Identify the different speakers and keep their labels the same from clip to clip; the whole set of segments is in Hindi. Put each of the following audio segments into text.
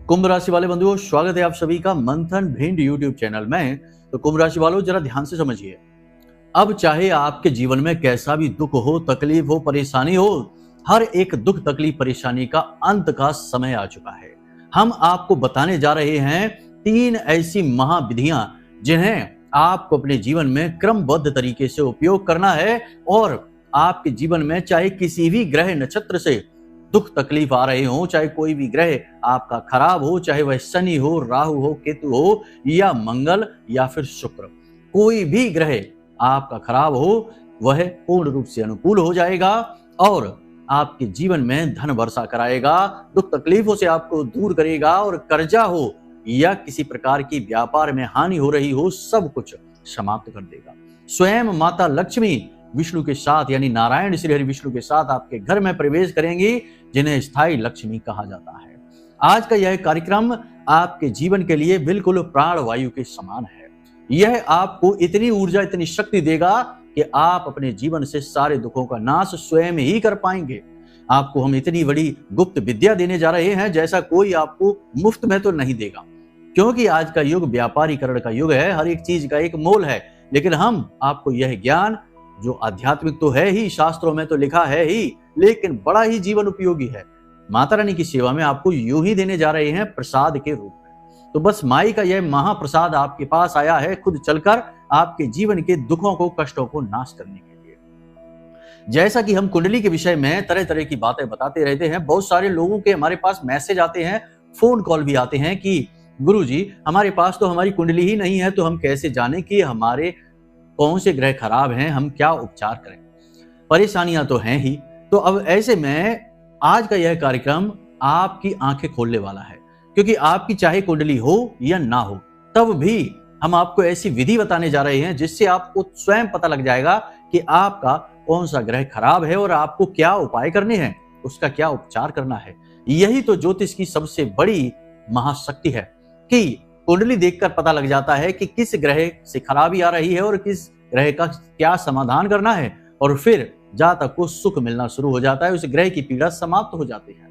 Speaker 1: कुंभ राशि वाले बंधुओं, स्वागत है आप सभी का मंथन भिंड यूट्यूब चैनल में। तो कुंभ राशि वालों, जरा ध्यान से समझिए। अब चाहे आपके जीवन में कैसा भी दुख हो, तकलीफ हो, परेशानी हो, हर एक दुख तकलीफ परेशानी का अंत का समय आ चुका है। हम आपको बताने जा रहे हैं 3 ऐसी महाविधियां जिन्हें आपको अपने जीवन में क्रमबद्ध तरीके से उपयोग करना है और आपके जीवन में चाहे किसी भी ग्रह नक्षत्र से दुख तकलीफ आ रहे हो, चाहे कोई भी ग्रह आपका खराब हो, चाहे वह शनि हो, राहु हो, केतु हो या मंगल या फिर शुक्र, कोई भी ग्रह आपका खराब हो, वह पूर्ण रूप से अनुकूल हो जाएगा और आपके जीवन में धन वर्षा कराएगा, दुख तकलीफों से आपको दूर करेगा और कर्जा हो या किसी प्रकार की व्यापार में हानि हो रही हो, सब कुछ समाप्त कर देगा। स्वयं माता लक्ष्मी विष्णु के साथ यानी नारायण श्री हरि विष्णु के साथ आपके घर में प्रवेश करेंगी, जिन्हें स्थायी लक्ष्मी कहा जाता है। आज का यह कार्यक्रम आपके जीवन के लिए बिल्कुल प्राण वायु के समान है। यह आपको इतनी ऊर्जा, इतनी शक्ति देगा कि आप अपने जीवन से सारे दुखों का नाश स्वयं ही कर पाएंगे। आपको हम इतनी बड़ी गुप्त विद्या देने जा रहे हैं जैसा कोई आपको मुफ्त में तो नहीं देगा, क्योंकि आज का युग व्यापारीकरण का युग है, हर एक चीज का एक मोल है। लेकिन हम आपको यह ज्ञान, जो आध्यात्मिक तो है ही, शास्त्रों में तो लिखा है ही, लेकिन बड़ा ही जीवन उपयोगी है, माता रानी की सेवा में आपको यूं ही देने जा रहे हैं प्रसाद के रूप में। तो बस माई का यह महाप्रसाद आपके पास आया है, खुद चलकर आपके जीवन के दुखों को, कष्टों को नाश करने के लिए। जैसा कि हम कुंडली के विषय में तरह तरह की बातें बताते रहते हैं, बहुत सारे लोगों के हमारे पास मैसेज आते हैं, फोन कॉल भी आते हैं कि गुरुजी, हमारे पास तो हमारी कुंडली ही नहीं है, तो हम कैसे जाने कि हमारे कौन से ग्रह खराब हैं, हम क्या उपचार करें। परेशानियां तो हैं ही। तो अब ऐसे में आज का यह कार्यक्रम आपकी आंखें खोलने वाला है, क्योंकि आपकी चाहे कुंडली हो या ना हो, तब भी हम आपको ऐसी विधि बताने जा रहे हैं जिससे आपको स्वयं पता लग जाएगा कि आपका कौन सा ग्रह खराब है और आपको क्या उपाय करने हैं, उसका क्या उपचार करना है। यही तो ज्योतिष की सबसे बड़ी महाशक्ति है कि कुंडली देखकर पता लग जाता है कि किस ग्रह से खराबी आ रही है और किस ग्रह का क्या समाधान करना है, और फिर जातक को सुख मिलना शुरू हो जाता है, उस ग्रह की पीड़ा समाप्त हो जाती है।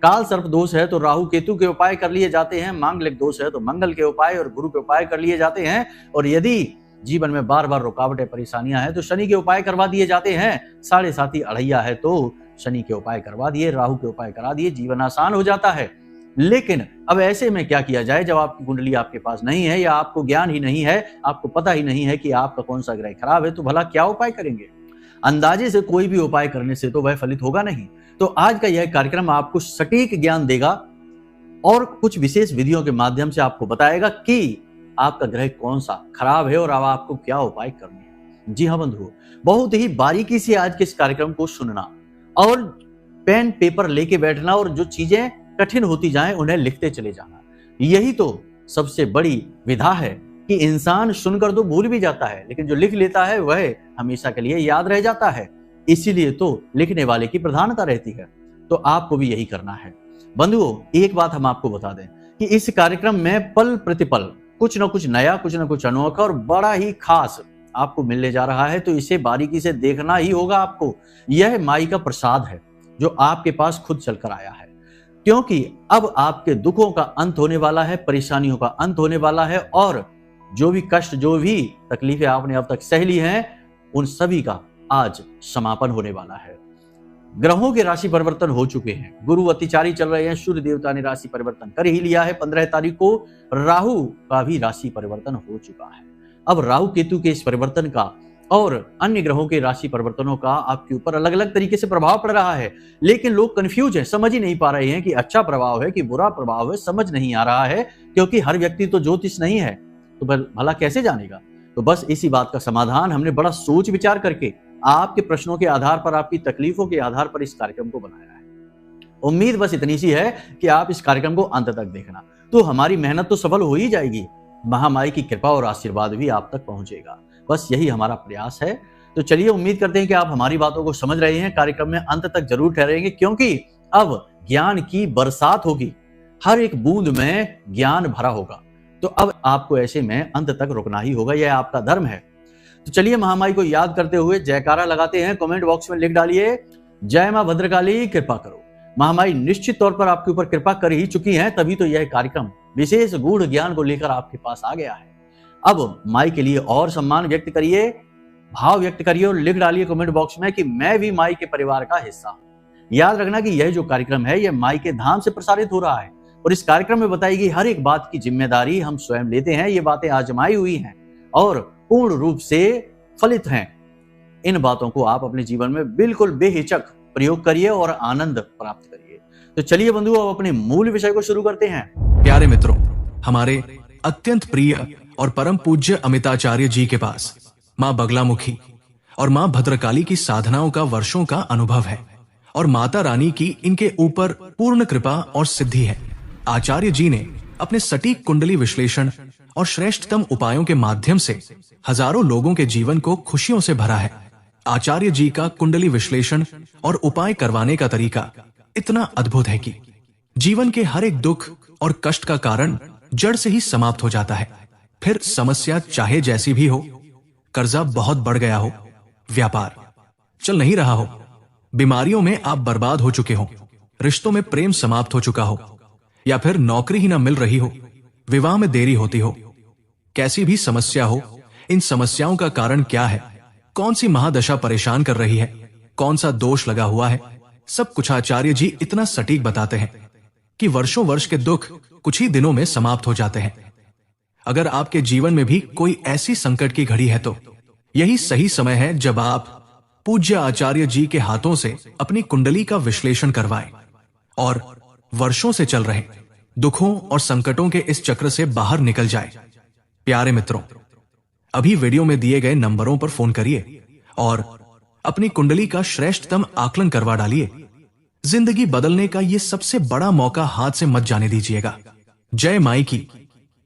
Speaker 1: काल सर्प दोष है तो राहु केतु के उपाय कर लिए जाते हैं, मांगलिक दोष है तो मंगल के उपाय और गुरु के उपाय कर लिए जाते हैं, और यदि जीवन में बार बार रुकावटें परेशानियां हैं तो शनि के उपाय करवा दिए जाते हैं। साढ़े साथी अड़ैया है तो शनि के उपाय करवा दिए, राहु के उपाय करा दिए, जीवन आसान हो जाता है। लेकिन अब ऐसे में क्या किया जाए जब आपकी कुंडली आपके पास नहीं है या आपको ज्ञान ही नहीं है, आपको पता ही नहीं है कि आपका कौन सा ग्रह खराब है, तो भला क्या उपाय करेंगे। अंदाजे से कोई भी उपाय करने से तो वह फलित होगा नहीं। तो आज का यह कार्यक्रम आपको सटीक ज्ञान देगा और कुछ विशेष विधियों के माध्यम से आपको बताएगा कि आपका ग्रह कौन सा खराब है और अब आपको क्या उपाय करने हैं। जी हाँ बंधुओं, बहुत ही बारीकी से आज के इस कार्यक्रम को सुनना और पेन पेपर लेके बैठना और जो चीजें कठिन होती जाएं उन्हें लिखते चले जाना। यही तो सबसे बड़ी विधा है कि इंसान सुनकर तो भूल भी जाता है, लेकिन जो लिख लेता है वह हमेशा के लिए याद रह जाता है। इसीलिए तो लिखने वाले की प्रधानता रहती है। तो आपको भी यही करना है। बंधुओं, एक बात हम आपको बता दें कि इस कार्यक्रम में पल प्रतिपल कुछ न कुछ नया, कुछ न कुछ अनोखा और बड़ा ही खास आपको मिलने जा रहा है, तो इसे बारीकी से देखना ही होगा आपको। यह माई का प्रसाद है जो आपके पास खुद चलकर आया है, क्योंकि अब आपके दुखों का अंत होने वाला है, परेशानियों का अंत होने वाला है, और जो भी कष्ट, जो भी तकलीफें आपने अब तक सह ली हैं, उन सभी का आज समापन होने वाला है। ग्रहों के राशि परिवर्तन हो चुके हैं, गुरु अतिचारी चल रहे हैं, सूर्य देवता ने राशि परिवर्तन कर ही लिया है। 15 तारीख को राहु का भी राशि परिवर्तन हो चुका है। अब राहु केतु के इस परिवर्तन का और अन्य ग्रहों के राशि परिवर्तनों का आपके ऊपर अलग अलग तरीके से प्रभाव पड़ रहा है, लेकिन लोग कंफ्यूज हैं, समझ ही नहीं पा रहे हैं कि अच्छा प्रभाव है कि बुरा प्रभाव है, समझ नहीं आ रहा है, क्योंकि हर व्यक्ति तो ज्योतिष नहीं है, तो भला कैसे जानेगा। तो बस इसी बात का समाधान हमने बड़ा सोच विचार करके आपके प्रश्नों के आधार पर, आपकी तकलीफों के आधार पर इस कार्यक्रम को बनाया है। उम्मीद बस इतनी सी है कि आप इस कार्यक्रम को अंत तक देखना, तो हमारी मेहनत तो सफल हो ही जाएगी, महामाई की कृपा और आशीर्वाद भी आप तक पहुंचेगा। बस यही हमारा प्रयास है। तो चलिए, उम्मीद करते हैं कि आप हमारी बातों को समझ रहे हैं, कार्यक्रम में अंत तक जरूर ठहरेंगे, क्योंकि अब ज्ञान की बरसात होगी, हर एक बूंद में ज्ञान भरा होगा। तो अब आपको ऐसे में अंत तक रुकना ही होगा, यह आपका धर्म है। तो चलिए, महामाई को याद करते हुए जयकारा लगाते हैं। कमेंट बॉक्स में लिख डालिए, जय मां भद्रकाली कृपा करो। महामाई निश्चित तौर पर आपके ऊपर कृपा कर ही चुकी है, तभी तो यह कार्यक्रम विशेष गूढ़ ज्ञान को लेकर आपके पास आ गया है। अब माई के लिए और सम्मान व्यक्त करिए, भाव व्यक्त करिए और लिख डालिए कमेंट बॉक्स में कि मैं भी माई के परिवार का हिस्सा हूं। याद रखना कि यह जो कार्यक्रम है यह माई के धाम से प्रसारित हो रहा है और इस कार्यक्रम में बताई गई हर एक बात की जिम्मेदारी हम स्वयं लेते हैं। ये बातें आजमाई हुई हैं और पूर्ण रूप से फलित हैं। इन बातों को आप अपने जीवन में बिल्कुल बेहिचक प्रयोग करिए और आनंद प्राप्त करिए। तो चलिए बंधुओं, अब अपने मूल विषय को शुरू करते हैं।
Speaker 2: प्यारे मित्रों, हमारे अत्यंत प्रिय और परम पूज्य अमिताचार्य जी के पास माँ बगलामुखी और माँ भद्रकाली की साधनाओं का वर्षों का अनुभव है और माता रानी की इनके ऊपर पूर्ण कृपा और सिद्धि है। आचार्य जी ने अपने सटीक कुंडली विश्लेषण और श्रेष्ठतम उपायों के माध्यम से हजारों लोगों के जीवन को खुशियों से भरा है। आचार्य जी का कुंडली विश्लेषण और उपाय करवाने का तरीका इतना अद्भुत है कि जीवन के हर एक दुख और कष्ट का कारण जड़ से ही समाप्त हो जाता है। फिर समस्या चाहे जैसी भी हो, कर्जा बहुत बढ़ गया हो, व्यापार चल नहीं रहा हो, बीमारियों में आप बर्बाद हो चुके हो, रिश्तों में प्रेम समाप्त हो चुका हो, या फिर नौकरी ही ना मिल रही हो, विवाह में देरी होती हो, कैसी भी समस्या हो, इन समस्याओं का कारण क्या है, कौन सी महादशा परेशान कर रही है, कौन सा दोष लगा हुआ है, सब कुछ आचार्य जी इतना सटीक बताते हैं कि वर्षों वर्ष के दुख कुछ ही दिनों में समाप्त हो जाते हैं। अगर आपके जीवन में भी कोई ऐसी संकट की घड़ी है तो यही सही समय है जब आप पूज्य आचार्य जी के हाथों से अपनी कुंडली का विश्लेषण करवाएं और वर्षों से चल रहे दुखों और संकटों के इस चक्र से बाहर निकल जाए। प्यारे मित्रों, अभी वीडियो में दिए गए नंबरों पर फोन करिए और अपनी कुंडली का श्रेष्ठतम आकलन करवा डालिए। जिंदगी बदलने का ये सबसे बड़ा मौका हाथ से मत जाने दीजिएगा। जय माई की।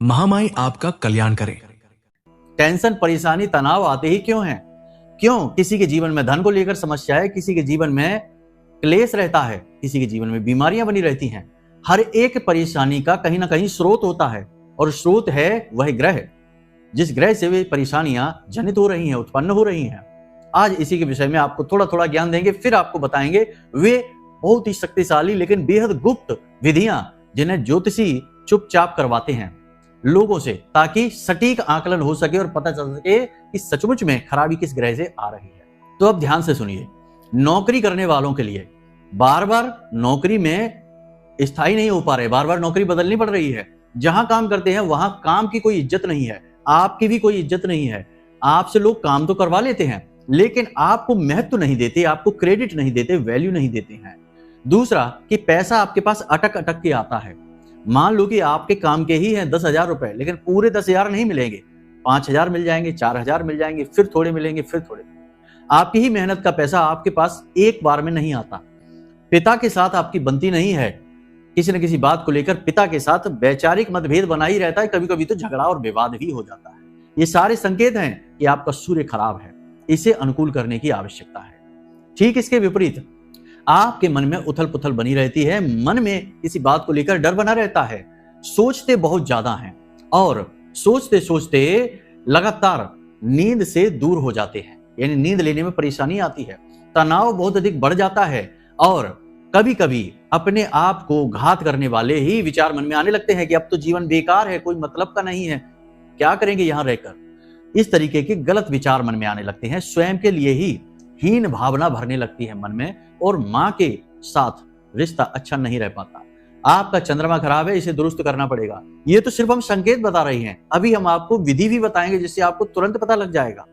Speaker 2: महामाई आपका कल्याण करे।
Speaker 1: टेंशन, परेशानी, तनाव आते ही क्यों हैं? क्यों? किसी के जीवन में धन को लेकर समस्या है, किसी के जीवन में क्लेश रहता है, किसी के जीवन में बीमारियां बनी रहती हैं। हर एक परेशानी का कहीं ना कहीं स्रोत होता है और स्रोत है वह ग्रह जिस ग्रह से वे परेशानियां जनित हो रही हैं, उत्पन्न हो रही हैं। आज इसी के विषय में आपको थोड़ा थोड़ा ज्ञान देंगे, फिर आपको बताएंगे वे बहुत ही शक्तिशाली लेकिन बेहद गुप्त विधियां जिन्हें ज्योतिषी चुपचाप करवाते हैं लोगों से, ताकि सटीक आकलन हो सके और पता चल सके कि सचमुच में खराबी किस ग्रह से आ रही है। तो अब ध्यान से सुनिए। नौकरी करने वालों के लिए बार बार नौकरी में स्थायी नहीं हो पा रहे, बार बार नौकरी बदलनी पड़ रही है। जहां काम करते हैं वहां काम की कोई इज्जत नहीं है, आपकी भी कोई इज्जत नहीं है। आपसे लोग काम तो करवा लेते हैं लेकिन आपको महत्व नहीं देते, आपको क्रेडिट नहीं देते, वैल्यू नहीं देते हैं। दूसरा कि पैसा आपके पास अटक अटक के आता है। मान लो कि आपके काम के ही हैं 10,000 रुपए, लेकिन पूरे 10,000 नहीं मिलेंगे, 5,000 मिल जाएंगे, 4,000 मिल जाएंगे, फिर थोड़े मिलेंगे, फिर थोड़े। आपकी ही मेहनत का पैसा आपके पास एक बार में नहीं आता। पिता के साथ आपकी बनती नहीं है, किसी न किसी बात को लेकर पिता के साथ वैचारिक मतभेद बना ही रहता है, कभी कभी तो झगड़ा और विवाद भी हो जाता है। ये सारे संकेत हैं कि आपका सूर्य खराब है, इसे अनुकूल करने की आवश्यकता है। ठीक इसके विपरीत आपके मन में उथल पुथल बनी रहती है, मन में किसी बात को लेकर डर बना रहता है, सोचते बहुत ज्यादा हैं और सोचते सोचते लगातार नींद से दूर हो जाते हैं, यानी नींद लेने में परेशानी आती है, तनाव बहुत अधिक बढ़ जाता है और कभी कभी अपने आप को घात करने वाले ही विचार मन में आने लगते हैं कि अब तो जीवन बेकार है, कोई मतलब का नहीं है, क्या करेंगे यहां रहकर। इस तरीके के गलत विचार मन में आने लगते हैं, स्वयं के लिए ही हीन भावना भरने लगती है मन में और मां के साथ रिश्ता अच्छा नहीं रह पाता। आपका चंद्रमा खराब है, इसे दुरुस्त करना पड़ेगा। ये तो सिर्फ हम संकेत बता रहे हैं, अभी हम आपको विधि भी बताएंगे जिससे आपको तुरंत पता लग जाएगा।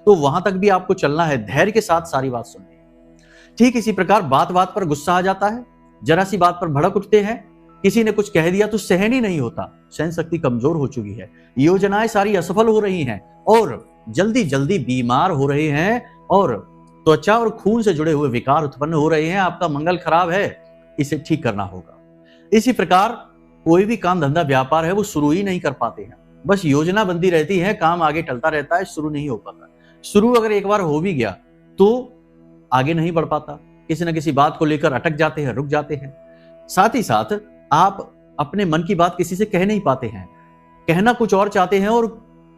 Speaker 1: तो वहां तक भी आपको चलना है, धैर्य के साथ सारी बात सुननी है। ठीक इसी प्रकार बात बात पर गुस्सा आ जाता है, जरा सी बात पर भड़क उठते हैं, किसी ने कुछ कह दिया तो सहन ही नहीं होता, सहन शक्ति कमजोर हो चुकी है, योजनाएं सारी असफल हो रही हैं और जल्दी जल्दी बीमार हो रहे हैं और त्वचा और खून से जुड़े हुए विकार उत्पन्न हो रहे हैं। आपका मंगल खराब है, इसे ठीक करना होगा। इसी प्रकार कोई भी काम धंधा व्यापार है वो शुरू ही नहीं कर पाते हैं, बस योजना बनती रहती है, काम आगे टलता रहता है, शुरू नहीं हो पाता। शुरू अगर एक बार हो भी गया तो आगे नहीं बढ़ पाता, किसी न किसी बात को लेकर अटक जाते हैं, रुक जाते हैं। साथ ही साथ आप अपने मन की बात किसी से कह नहीं पाते हैं, कहना कुछ और चाहते हैं और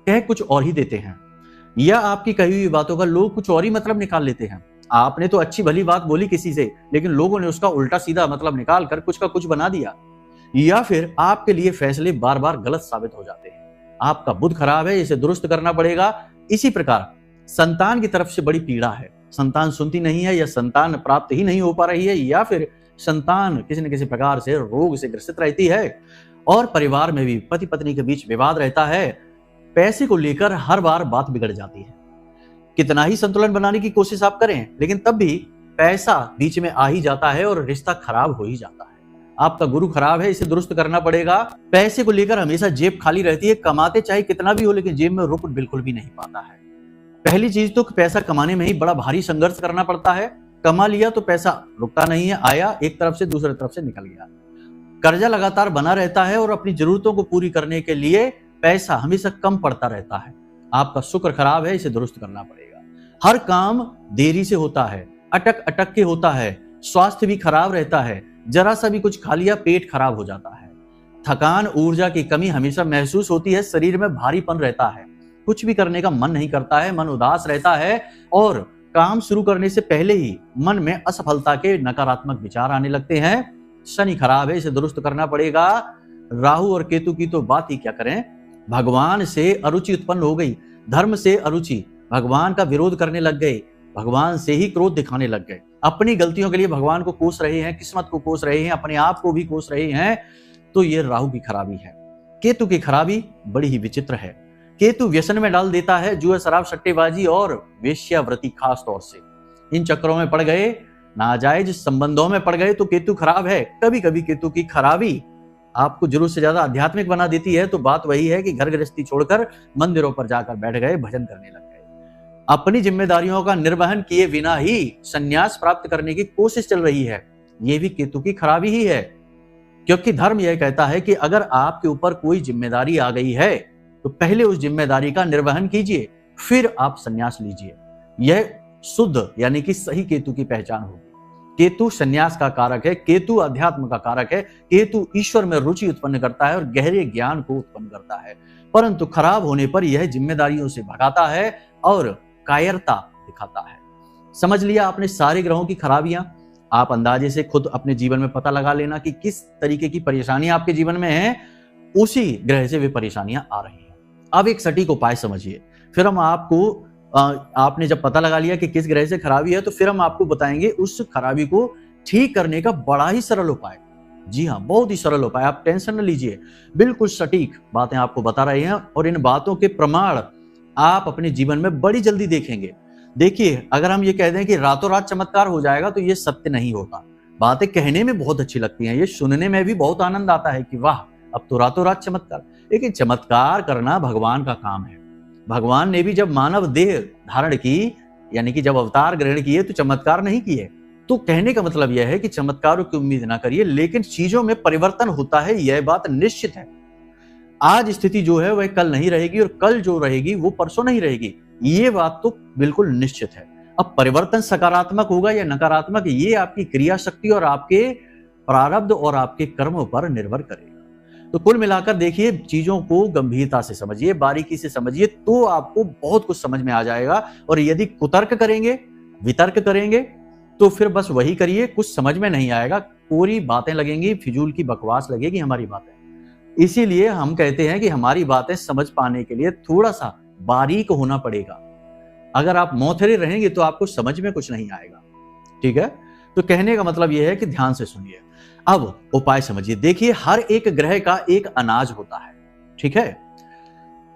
Speaker 1: कह कुछ और ही देते हैं, या आपकी कही हुई बातों का लोग कुछ और ही मतलब निकाल लेते हैं। आपने तो अच्छी भली बात बोली किसी से, लेकिन लोगों ने उसका उल्टा सीधा मतलब निकाल कर कुछ का कुछ बना दिया, या फिर आपके लिए फैसले बार बार गलत साबित हो जाते हैं। आपका बुध खराब है, इसे दुरुस्त करना पड़ेगा। इसी प्रकार संतान की तरफ से बड़ी पीड़ा है, संतान सुनती नहीं है, या संतान प्राप्त ही नहीं हो पा रही है, या फिर संतान किसी न किसी प्रकार से रोग से ग्रसित रहती है, और परिवार में भी पति पत्नी के बीच विवाद रहता है। पैसे को लेकर हर बार बात बिगड़ जाती है। कितना ही संतुलन बनाने की कोशिश आप करें, लेकिन तब भी पैसा बीच में आ ही जाता है और रिश्ता खराब हो ही जाता है। आपका गुरु खराब है, इसे दुरुस्त करना पड़ेगा। पैसे को लेकर हमेशा जेब खाली रहती है, कमाते चाहे कितना भी हो, लेकिन जेब में रुक बिल्कुल भी नहीं पाता है। पहली चीज तो पैसा कमाने में ही बड़ा भारी संघर्ष करना पड़ता है। कमा लिया तो पैसा रुकता नहीं है, आया एक तरफ से दूसरे तरफ से निकल गया। कर्जा लगातार बना रहता है और अपनी जरूरतों को पूरी करने के लिए पैसा हमेशा कम पड़ता रहता है। आपका शुक्र खराब है, इसे दुरुस्त करना पड़ेगा। हर काम देरी से होता है, अटक अटक के होता है। स्वास्थ्य भी खराब रहता है, जरा सा भी कुछ खा लिया पेट खराब हो जाता है। थकान, ऊर्जा की कमी हमेशा महसूस होती है, शरीर में भारीपन रहता है, कुछ भी करने का मन नहीं करता है, मन उदास रहता है, और काम शुरू करने से पहले ही मन में असफलता के नकारात्मक विचार आने लगते हैं। शनि खराब है, इसे दुरुस्त करना पड़ेगा। राहु और केतु की तो बात ही क्या करें। भगवान से अरुचि उत्पन्न हो गई, धर्म से अरुचि, भगवान का विरोध करने लग गए, भगवान से ही क्रोध दिखाने लग गए, अपनी गलतियों के लिए भगवान को कोस रहे हैं, किस्मत को कोस रहे हैं, अपने आप को भी कोस रहे हैं। तो ये राहु की खराबी है। केतु की खराबी बड़ी ही विचित्र है। केतु व्यसन में डाल देता है, जुआ, शराब, सट्टेबाजी और वेश्यावृत्ति खास तौर से। इन चक्करों में पड़ गए, नाजायज संबंधों में पड़ गए तो केतु खराब है। कभी कभी केतु की खराबी आपको जरूरत से ज्यादा आध्यात्मिक बना देती है। तो बात वही है कि घर गृहस्थी छोड़कर मंदिरों पर जाकर बैठ गए, भजन करने लग गए। अपनी जिम्मेदारियों का निर्वहन किए बिना ही संन्यास प्राप्त करने की कोशिश चल रही है। यह भी केतु की खराबी ही है, क्योंकि धर्म यह कहता है कि अगर आपके ऊपर कोई जिम्मेदारी आ गई है तो पहले उस जिम्मेदारी का निर्वहन कीजिए, फिर आप संन्यास लीजिए। यह शुद्ध यानी कि सही केतु की पहचान होगी। केतु संन्यास का कारक है, केतु अध्यात्म का कारक है, केतु ईश्वर में रुचि उत्पन्न करता है और गहरे ज्ञान को उत्पन्न करता है। परंतु खराब होने पर यह जिम्मेदारियों से भगाता है और कायरता दिखाता है। समझ लिया आपने सारे ग्रहों की खराबियां। आप अंदाजे से खुद अपने जीवन में पता लगा लेना कि किस तरीके की परेशानियां आपके जीवन में हैं, उसी ग्रह से वे परेशानियां आ रही हैं। अब एक सटीक उपाय समझिए, फिर हम आपको आपने जब पता लगा लिया कि किस ग्रह से खराबी है, तो फिर हम आपको बताएंगे उस खराबी को ठीक करने का बड़ा ही सरल उपाय। जी हाँ, बहुत ही सरल उपाय, आप टेंशन न लीजिए, बिल्कुल सटीक बातें आपको बता रहे हैं और इन बातों के प्रमाण आप अपने जीवन में बड़ी जल्दी देखेंगे। देखिए, अगर हम ये कह दें कि रातों रात चमत्कार हो जाएगा तो ये सत्य नहीं होता। बातें कहने में बहुत अच्छी लगती हैं, ये सुनने में भी बहुत आनंद आता है कि वाह, अब तो रातों रात चमत्कार। लेकिन चमत्कार करना भगवान का काम है। भगवान ने भी जब मानव देह धारण की, यानी कि जब अवतार ग्रहण किए, तो चमत्कार नहीं किए। तो कहने का मतलब यह है कि चमत्कारों की उम्मीद ना करिए, लेकिन चीजों में परिवर्तन होता है, यह बात निश्चित है। आज स्थिति जो है वह कल नहीं रहेगी और कल जो रहेगी वो परसों नहीं रहेगी, ये बात तो बिल्कुल निश्चित है। अब परिवर्तन सकारात्मक होगा या नकारात्मक, ये आपकी क्रिया शक्ति और आपके प्रारब्ध और आपके कर्मों पर निर्भर करेगा। तो कुल मिलाकर देखिए, चीजों को गंभीरता से समझिए, बारीकी से समझिए, तो आपको बहुत कुछ समझ में आ जाएगा। और यदि कुतर्क करेंगे, वितर्क करेंगे, तो फिर बस वही करिए, कुछ समझ में नहीं आएगा, पूरी बातें लगेंगी, फिजूल की बकवास लगेगी हमारी बातें। इसीलिए हम कहते हैं कि हमारी बातें समझ पाने के लिए थोड़ा सा बारीक होना पड़ेगा। अगर आप मौथरे रहेंगे तो आपको समझ में कुछ नहीं आएगा। ठीक है, तो कहने का मतलब यह है कि ध्यान से सुनिए। अब उपाय समझिए। देखिए, हर एक ग्रह का एक अनाज होता है। ठीक है,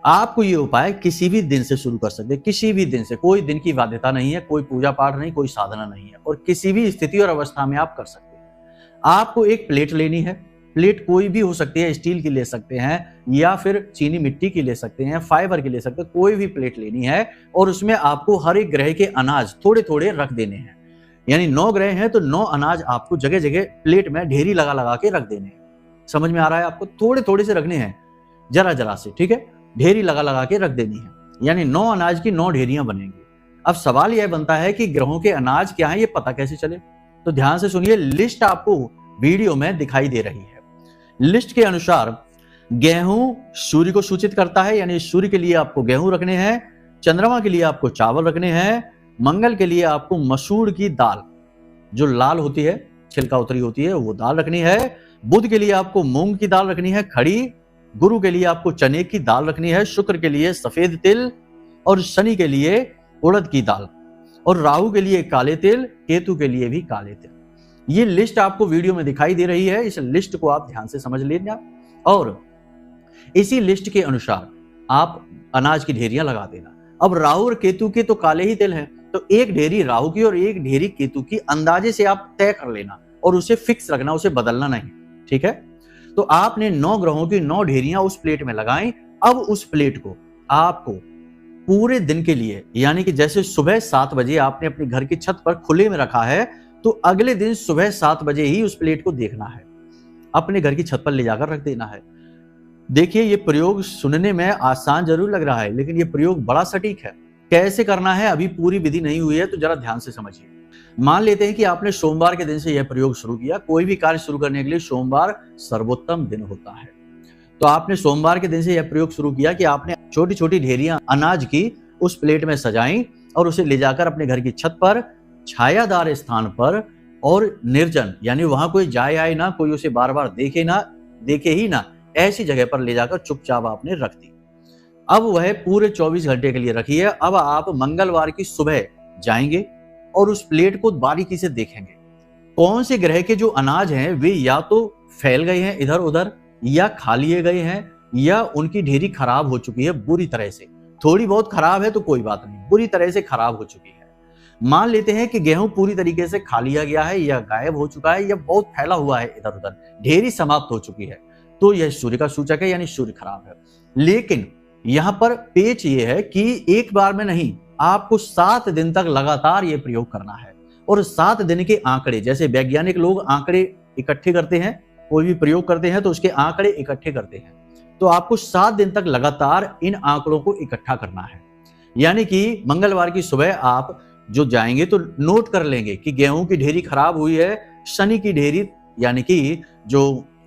Speaker 1: आपको ये उपाय किसी भी दिन से शुरू कर सकते हैं, किसी भी दिन से, कोई दिन की बाध्यता नहीं है, कोई पूजा पाठ नहीं, कोई साधना नहीं है, और किसी भी स्थिति और अवस्था में आप कर सकते हैं। आपको एक प्लेट लेनी है, प्लेट कोई भी हो सकती है, स्टील की ले सकते हैं या फिर चीनी मिट्टी की ले सकते हैं, फाइबर की ले सकते हैं, कोई भी प्लेट लेनी है, और उसमें आपको हर एक ग्रह के अनाज थोड़े थोड़े रख देने हैं। यानी 9 ग्रह हैं तो 9 अनाज आपको जगह जगह प्लेट में ढेरी लगा लगा के रख देने हैं। समझ में आ रहा है आपको? थोड़े थोड़े से रखने हैं, जरा जरा से। ठीक है, ढेरी लगा लगा के रख देनी है, यानी 9 अनाज की 9 ढेरियां बनेंगी। अब सवाल यह बनता है कि ग्रहों के अनाज क्या है, ये पता कैसे चले? तो ध्यान से सुनिए, लिस्ट आपको वीडियो में दिखाई दे रही है। लिस्ट के अनुसार गेहूं सूर्य को सूचित करता है, यानी सूर्य के लिए आपको गेहूं रखने हैं, चंद्रमा के लिए आपको चावल रखने हैं, मंगल के लिए आपको मसूर की दाल जो लाल होती है, छिलका उतरी होती है, वो दाल रखनी है। बुध के लिए आपको मूंग की दाल रखनी है खड़ी। गुरु के लिए आपको चने की दाल रखनी है। शुक्र के लिए सफेद तिल और शनि के लिए उड़द की दाल और राहु के लिए काले तिल, केतु के लिए भी काले तिल। ये लिस्ट आपको वीडियो में दिखाई दे रही है। इस लिस्ट को आप ध्यान से समझ लेना और इसी लिस्ट के अनुसार आप अनाज की ढेरियां लगा देना। अब राहु और केतु के तो काले ही तिल हैं, तो एक ढेरी राहु की और एक ढेरी केतु की अंदाजे से आप तय कर लेना और उसे फिक्स रखना, उसे बदलना नहीं, ठीक है। तो आपने 9 ग्रहों की 9 ढेरियां उस प्लेट में लगाई। अब उस प्लेट को आपको पूरे दिन के लिए, यानी कि जैसे सुबह 7 बजे आपने अपने घर की छत पर खुले में रखा है, तो अगले दिन सुबह 7 बजे ही उस प्लेट को देखना है, अपने घर की छत पर ले जाकर रख देना है। देखिए, ये प्रयोग सुनने में आसान जरूर लग रहा है, लेकिन ये प्रयोग बड़ा सटीक है। कैसे करना है अभी पूरी विधि नहीं हुई है, तो जरा ध्यान से समझिए। मान लेते हैं कि आपने सोमवार के दिन से यह प्रयोग शुरू किया। कोई भी कार्य शुरू करने के लिए सोमवार सर्वोत्तम दिन होता है। तो आपने सोमवार के दिन से यह प्रयोग शुरू किया कि आपने छोटी छोटी ढेरियां अनाज की उस प्लेट में सजाई और उसे ले जाकर अपने घर की छत पर छायादार स्थान पर और निर्जन, यानी वहां कोई जाए आए ना, कोई उसे बार बार देखे ही ना, ऐसी जगह पर ले जाकर चुपचाप आपने रख दी। अब वह पूरे 24 घंटे के लिए रखी है। अब आप मंगलवार की सुबह जाएंगे और उस प्लेट को बारीकी से देखेंगे। कौन से ग्रह के जो अनाज हैं वे या तो फैल गए हैं इधर उधर, या खा लिए गए हैं, या उनकी ढेरी खराब हो चुकी है बुरी तरह से। थोड़ी बहुत खराब है तो कोई बात नहीं, बुरी तरह से खराब हो चुकी है। मान लेते हैं कि गेहूं पूरी तरीके से खा लिया गया है, या गायब हो चुका है, या बहुत फैला हुआ है इधर उधर, ढेरी समाप्त हो चुकी है, तो यह सूर्य का सूचक है, यानी सूर्य खराब है। लेकिन यहां पर पेच ये है कि एक बार में नहीं, आपको 7 दिन तक लगातार ये प्रयोग करना है। और 7 दिन के आंकड़े, जैसे वैज्ञानिक लोग आंकड़े इकट्ठे करते हैं, कोई भी प्रयोग करते हैं तो उसके आंकड़े इकट्ठे करते हैं, तो आपको 7 दिन तक लगातार इन आंकड़ों को इकट्ठा करना है। यानी कि मंगलवार की सुबह आप जो जाएंगे तो नोट कर लेंगे कि गेहूं की ढेरी खराब हुई है, शनि की ढेरी यानी कि जो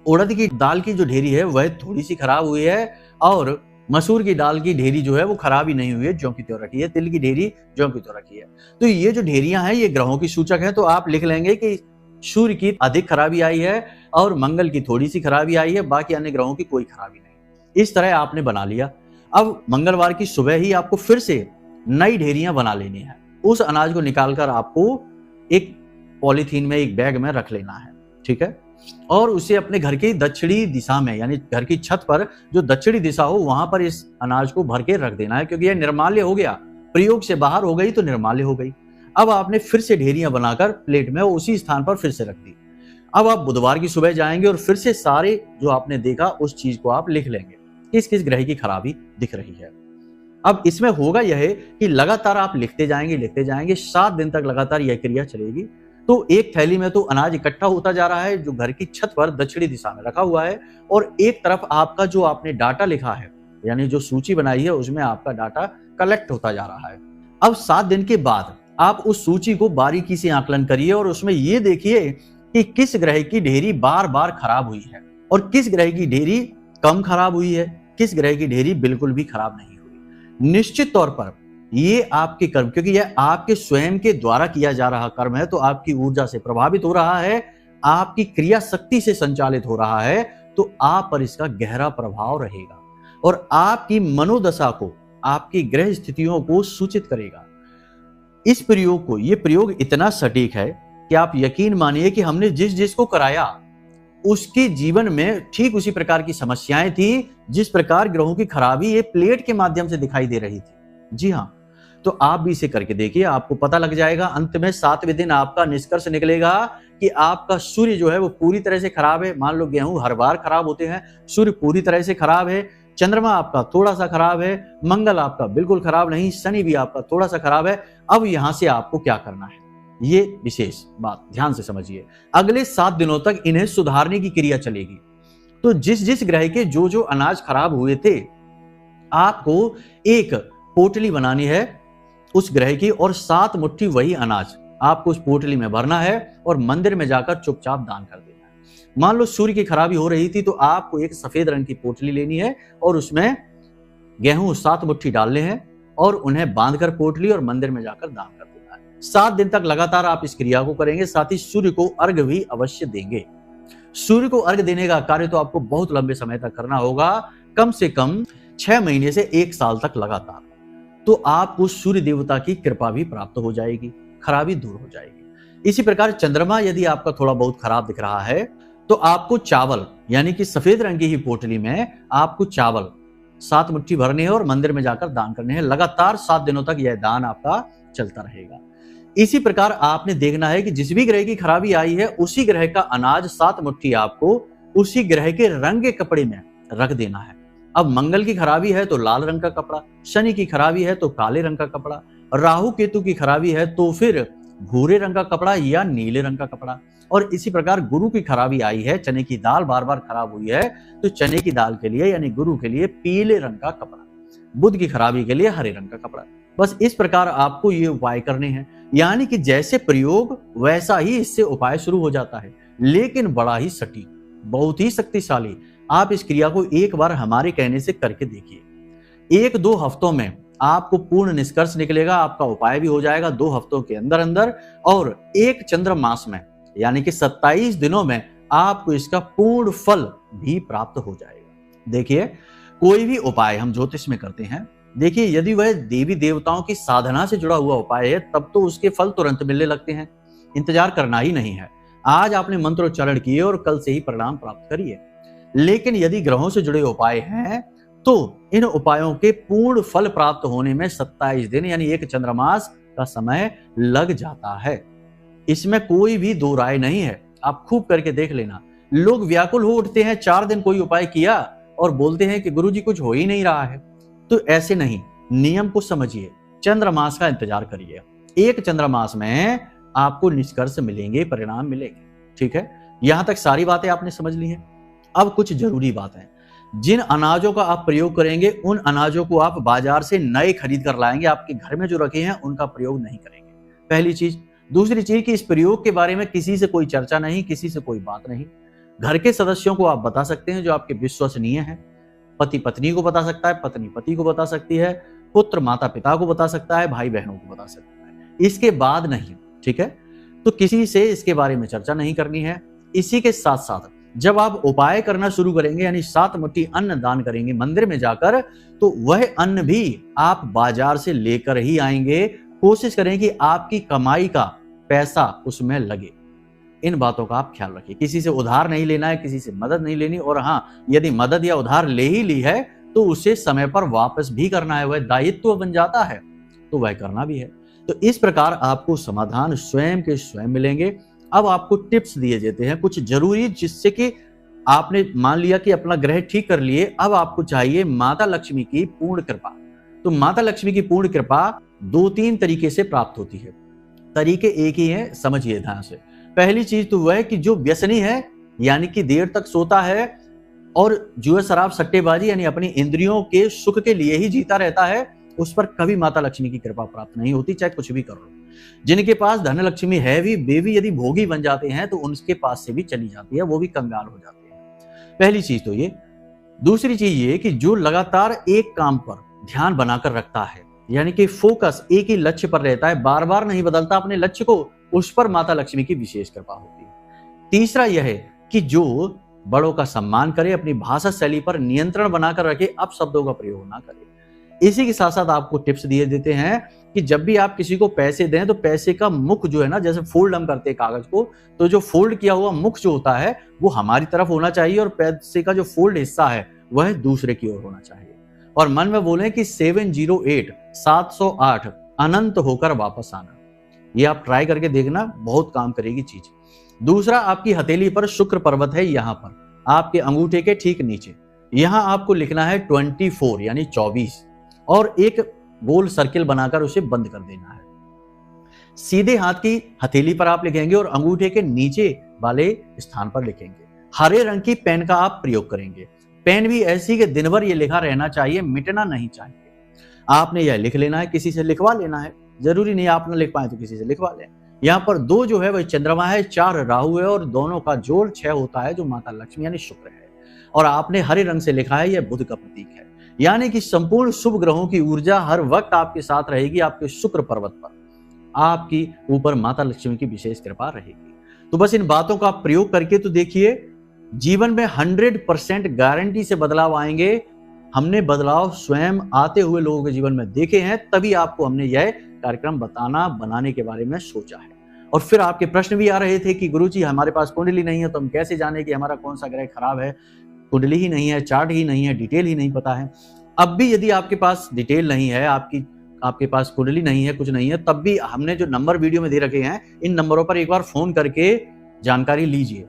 Speaker 1: उड़द की दाल की जो ढेरी है वह थोड़ी सी खराब हुई है, और मसूर की दाल की ढेरी जो है वो खराब ही नहीं हुई है, ज्यों की त्यों रखी है, तिल की ढेरी ज्यों की त्यों रखी है। तो ये जो ढेरियां हैं ये ग्रहों की सूचक है। तो आप लिख लेंगे कि सूर्य की अधिक खराबी आई है और मंगल की थोड़ी सी खराबी आई है, बाकी अन्य ग्रहों की कोई खराबी नहीं। इस तरह आपने बना लिया। अब मंगलवार की सुबह ही आपको फिर से नई ढेरियां बना लेनी है। उस अनाज को निकालकर आपको एक पॉलीथीन में, एक बैग में रख लेना है, ठीक है। और उसे अपने घर की दक्षिणी दिशा में, यानी घर की छत पर जो दक्षिणी दिशा हो वहां पर इस अनाज को भर के रख देना है, क्योंकि यह निर्माल्य हो गया, प्रयोग से बाहर हो गई तो निर्माल्य हो गई। अब आपने फिर से ढेरियां बनाकर प्लेट में उसी स्थान पर फिर से रख दी। अब आप बुधवार की सुबह जाएंगे और फिर से सारे जो आपने देखा उस चीज को आप लिख लेंगे, किस किस ग्रह की खराबी दिख रही है। अब इसमें होगा यह कि लगातार आप लिखते जाएंगे, 7 दिन तक लगातार यह क्रिया चलेगी। तो एक थैली में तो अनाज इकट्ठा होता जा रहा है जो घर की छत पर दक्षिणी दिशा में रखा हुआ है, और एक तरफ आपका जो आपने डाटा लिखा है, यानी जो सूची बनाई है उसमें आपका डाटा कलेक्ट होता जा रहा है। अब 7 दिन के बाद आप उस सूची को बारीकी से आकलन करिए और उसमें ये देखिए कि किस ग्रह की ढेरी बार बार खराब हुई है और किस ग्रह की ढेरी कम खराब हुई है, किस ग्रह की ढेरी बिल्कुल भी खराब नहीं हुई। निश्चित तौर पर ये आपके कर्म, क्योंकि यह आपके स्वयं के द्वारा किया जा रहा कर्म है, तो आपकी ऊर्जा से प्रभावित हो रहा है, आपकी क्रिया शक्ति से संचालित हो रहा है, तो आप पर इसका गहरा प्रभाव रहेगा और आपकी मनोदशा को, आपकी ग्रह स्थितियों को सूचित करेगा। इस प्रयोग को, ये प्रयोग इतना सटीक है कि आप यकीन मानिए कि हमने जिस जिसको कराया उसके जीवन में ठीक उसी प्रकार की समस्याएं थी, जिस प्रकार ग्रहों की खराबी ये प्लेट के माध्यम से दिखाई दे रही थी। जी हाँ, तो आप भी इसे करके देखिए, आपको पता लग जाएगा। अंत में 7वें दिन आपका निष्कर्ष निकलेगा कि आपका सूर्य जो है वो पूरी तरह से खराब है। मान लो गेहूं हर बार खराब होते हैं, सूर्य पूरी तरह से खराब है, चंद्रमा आपका थोड़ा सा खराब है, मंगल आपका बिल्कुल खराब नहीं, शनि भी आपका थोड़ा सा खराब है। अब यहां से आपको क्या करना है, ये विशेष बात ध्यान से समझिए। अगले 7 दिनों तक इन्हें सुधारने की क्रिया चलेगी। तो जिस जिस ग्रह के जो जो अनाज खराब हुए थे, आपको एक पोटली बनानी है उस ग्रह की, और 7 मुट्ठी वही अनाज आपको उस पोटली में भरना है और मंदिर में जाकर चुपचाप दान कर देना है। मान लो सूर्य की खराबी हो रही थी, तो आपको एक सफेद रंग की पोटली लेनी है और उसमें गेहूं 7 मुट्ठी डालने हैं और उन्हें बांधकर पोटली और मंदिर में जाकर दान कर देना। 7 दिन तक लगातार आप इस क्रिया को करेंगे, साथ ही सूर्य को अर्घ भी अवश्य देंगे। सूर्य को अर्घ देने का कार्य तो आपको बहुत लंबे समय तक करना होगा, कम से कम 6 महीने से 1 साल तक लगातार। तो आपको सूर्य देवता की कृपा भी प्राप्त हो जाएगी, खराबी दूर हो जाएगी। इसी प्रकार चंद्रमा यदि आपका थोड़ा बहुत खराब दिख रहा है तो आपको चावल यानी कि सफेद रंग की ही पोटली में आपको चावल 7 मुट्ठी भरने हैं और मंदिर में जाकर दान करने हैं। लगातार 7 दिनों तक यह दान आपका चलता रहेगा। इसी प्रकार आपने देखना है कि जिस भी ग्रह की खराबी आई है उसी ग्रह का अनाज 7 मुट्ठी आपको उसी ग्रह के रंग के कपड़े में रख देना है। अब मंगल की खराबी है तो लाल रंग का कपड़ा, शनि की खराबी है तो काले रंग का कपड़ा, राहु केतु की खराबी है तो फिर भूरे रंग का कपड़ा या नीले रंग का कपड़ा। और इसी प्रकार गुरु की खराबी आई है, चने की दाल बार बार खराब हुई है तो चने की दाल के लिए यानी गुरु के लिए पीले रंग का कपड़ा, बुध की खराबी के लिए हरे रंग का कपड़ा। बस इस प्रकार आपको ये उपाय करने हैं, यानी कि जैसे प्रयोग वैसा ही इससे उपाय शुरू हो जाता है, लेकिन बड़ा ही सटीक, बहुत ही शक्तिशाली। आप इस क्रिया को एक बार हमारे कहने से करके देखिए, 1-2 हफ्तों में आपको पूर्ण निष्कर्ष निकलेगा, आपका उपाय भी हो जाएगा 2 हफ्तों के अंदर अंदर, और एक चंद्र मास में यानी कि 27 दिनों में आपको इसका पूर्ण फल भी प्राप्त हो जाएगा। देखिए, कोई भी उपाय हम ज्योतिष में करते हैं, देखिए यदि वह देवी देवताओं की साधना से जुड़ा हुआ उपाय है तब तो उसके फल तुरंत मिलने लगते हैं, इंतजार करना ही नहीं है। आज आपने मंत्रोच्चारण किए और कल से ही परिणाम प्राप्त करिए। लेकिन यदि ग्रहों से जुड़े उपाय हैं तो इन उपायों के पूर्ण फल प्राप्त होने में 27 दिन यानी एक चंद्रमास का समय लग जाता है। इसमें कोई भी दो राय नहीं है, आप खूब करके देख लेना। लोग व्याकुल हो उठते हैं, 4 दिन कोई उपाय किया और बोलते हैं कि गुरुजी कुछ हो ही नहीं रहा है। तो ऐसे नहीं, नियम को समझिए, चंद्रमास का इंतजार करिए। एक चंद्रमास में आपको निष्कर्ष मिलेंगे, परिणाम मिलेंगे। ठीक है, यहां तक सारी बातें आपने समझ ली हैं। अब कुछ जरूरी बात है, जिन अनाजों का आप प्रयोग करेंगे उन अनाजों को आप बाजार से नए खरीद कर लाएंगे, आपके घर में जो रखे हैं उनका प्रयोग नहीं करेंगे, पहली चीज। दूसरी चीज कि इस प्रयोग के बारे में किसी से कोई चर्चा नहीं, किसी से कोई बात नहीं। घर के सदस्यों को आप बता सकते हैं जो आपके विश्वसनीय हैं, पति पत्नी को बता सकता है, पत्नी पति को बता सकती है, पुत्र माता पिता को बता सकता है, भाई बहनों को बता सकता है, इसके बाद नहीं। ठीक है, तो किसी से इसके बारे में चर्चा नहीं करनी है। इसी के साथ साथ जब आप उपाय करना शुरू करेंगे यानी 7 मुट्ठी अन्न दान करेंगे मंदिर में जाकर, तो वह अन्न भी आप बाजार से लेकर ही आएंगे। कोशिश करें कि आपकी कमाई का पैसा उसमें लगे। इन बातों का आप ख्याल रखिए। किसी से उधार नहीं लेना है, किसी से मदद नहीं लेनी, और हाँ, यदि मदद या उधार ले ही ली है तो उसे समय पर वापस भी करना है, वह दायित्व बन जाता है तो वह करना भी है। तो इस प्रकार आपको समाधान स्वयं के स्वयं मिलेंगे। अब आपको टिप्स दिए जाते हैं कुछ जरूरी, जिससे कि आपने मान लिया कि अपना ग्रह ठीक कर लिए, अब आपको चाहिए माता लक्ष्मी की पूर्ण कृपा। तो माता लक्ष्मी की पूर्ण कृपा 2-3 तरीके से प्राप्त होती है। तरीके एक ही है, समझिए ध्यान से। पहली चीज तो वह है कि जो व्यसनी है यानी कि देर तक सोता है और जुए शराब सट्टेबाजी यानी अपनी इंद्रियों के सुख के लिए ही जीता रहता है, उस पर कभी माता लक्ष्मी की कृपा प्राप्त नहीं होती, चाहे कुछ भी कर लो। जिनके पास धन लक्ष्मी है भी, वे भी यदि भोगी बन जाते हैं तो उनके पास से भी चली जाती है, वो भी कंगाल हो जाते हैं। पहली चीज तो ये। दूसरी चीज ये कि जो लगातार एक काम पर ध्यान बनाकर रखता है यानी कि फोकस एक ही लक्ष्य पर रहता है, बार बार नहीं बदलता अपने लक्ष्य को, उस पर माता लक्ष्मी की विशेष कृपा होती है। तीसरा यह है कि जो बड़ों का सम्मान करे, अपनी भाषा शैली पर नियंत्रण बनाकर रखे, अपशब्दों का प्रयोग ना करे। इसी के साथ साथ आपको टिप्स दिए देते हैं कि जब भी आप किसी को पैसे दें तो पैसे का मुख जो है ना, जैसे फोल्ड हम करते हैं कागज को, तो जो फोल्ड किया हुआ मुख जो होता है वो हमारी तरफ होना चाहिए और पैसे का जो फोल्ड हिस्सा है वह दूसरे की ओर होना चाहिए। और मन में बोलें कि 708 अनंत होकर वापस आना। ये आप ट्राई करके देखना, बहुत काम करेगी चीज। दूसरा, आपकी हथेली पर शुक्र पर्वत है, यहां पर आपके अंगूठे के ठीक नीचे, यहां आपको लिखना है 24 यानी 24 और एक गोल सर्किल बनाकर उसे बंद कर देना है। सीधे हाथ की हथेली पर आप लिखेंगे और अंगूठे के नीचे वाले स्थान पर लिखेंगे। हरे रंग की पेन का आप प्रयोग करेंगे। पेन भी ऐसी कि दिन भर ये लिखा रहना चाहिए, मिटना नहीं चाहिए। आपने यह लिख लेना है, किसी से लिखवा लेना है, जरूरी नहीं आप ना लिख पाए तो किसी से लिखवा लें। यहाँ पर 2 जो है वह चंद्रमा है, 4 राहु है और दोनों का जोड़ 6 होता है जो माता लक्ष्मी यानी शुक्र है। और आपने हरे रंग से लिखा है, यह बुध का प्रतीक है, यानी कि संपूर्ण शुभ ग्रहों की ऊर्जा हर वक्त आपके साथ रहेगी आपके शुक्र पर्वत पर। आपकी ऊपर माता लक्ष्मी की विशेष कृपा रहेगी। तो बस इन बातों का प्रयोग करके तो देखिए, जीवन में 100% गारंटी से बदलाव आएंगे। हमने बदलाव स्वयं आते हुए लोगों के जीवन में देखे हैं, तभी आपको हमने यह कार्यक्रम बनाने के बारे में सोचा है। और फिर आपके प्रश्न भी आ रहे थे कि गुरुजी हमारे पास कुंडली नहीं है तो हम कैसे जाने कि हमारा कौन सा ग्रह खराब है, कुंडली ही नहीं है, चार्ट ही नहीं है, डिटेल ही नहीं पता है। अब भी यदि आपके पास डिटेल नहीं है, आपके पास कुंडली नहीं है, कुछ नहीं है, तब भी हमने जो नंबर वीडियो में दे रखे हैं, इन नंबरों पर एक बार फोन करके जानकारी लीजिए,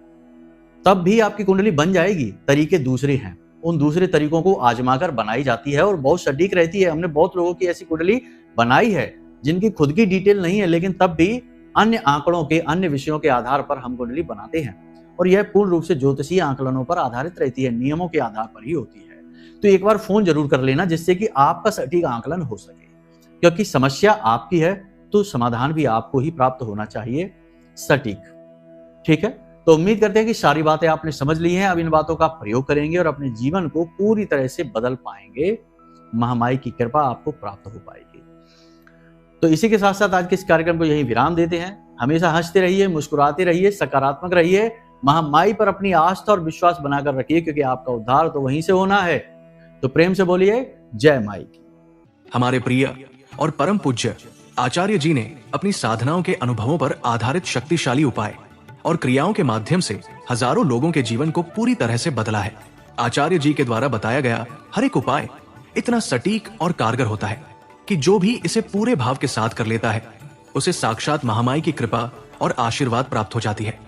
Speaker 1: तब भी आपकी कुंडली बन जाएगी। तरीके दूसरे हैं, उन दूसरे तरीकों को आजमाकर बनाई जाती है और बहुत सटीक रहती है। हमने बहुत लोगों की ऐसी कुंडली बनाई है जिनकी खुद की डिटेल नहीं है, लेकिन तब भी अन्य आंकड़ों के, अन्य विषयों के आधार पर हम कुंडली बनाते हैं। और यह पूर्ण रूप से ज्योतिषीय आंकलनों पर आधारित रहती है, नियमों के आधार पर ही होती है। तो एक बार फोन जरूर कर लेना, जिससे कि आपका सटीक आंकलन हो सके, क्योंकि समस्या आपकी है तो समाधान भी आपको ही प्राप्त होना चाहिए सटीक। ठीक है, तो उम्मीद करते हैं कि सारी बातें आपने समझ ली हैं। अब इन बातों का प्रयोग करेंगे और अपने जीवन को पूरी तरह से बदल पाएंगे। महामाई की कृपा आपको प्राप्त हो पाएगी। तो इसी के साथ साथ आज के इस कार्यक्रम को यहीं विराम देते हैं। हमेशा हंसते रहिए, मुस्कुराते रहिए, सकारात्मक रहिए, महामाई पर अपनी आस्था और विश्वास बनाकर रखिए, क्योंकि आपका उद्धार तो वहीं से होना है। तो प्रेम से बोलिए जय माई की।
Speaker 2: हमारे प्रिय और परम पूज्य आचार्य जी ने अपनी साधनाओं के अनुभवों पर आधारित शक्तिशाली उपाय और क्रियाओं के माध्यम से हजारों लोगों के जीवन को पूरी तरह से बदला है। आचार्य जी के द्वारा बताया गया हर एक उपाय इतना सटीक और कारगर होता है कि जो भी इसे पूरे भाव के साथ कर लेता है, उसे साक्षात महामाई की कृपा और आशीर्वाद प्राप्त हो जाती है।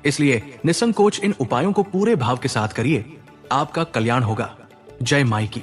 Speaker 2: इसलिए निसंकोच इन उपायों को पूरे भाव के साथ करिए, आपका कल्याण होगा। जय माई की।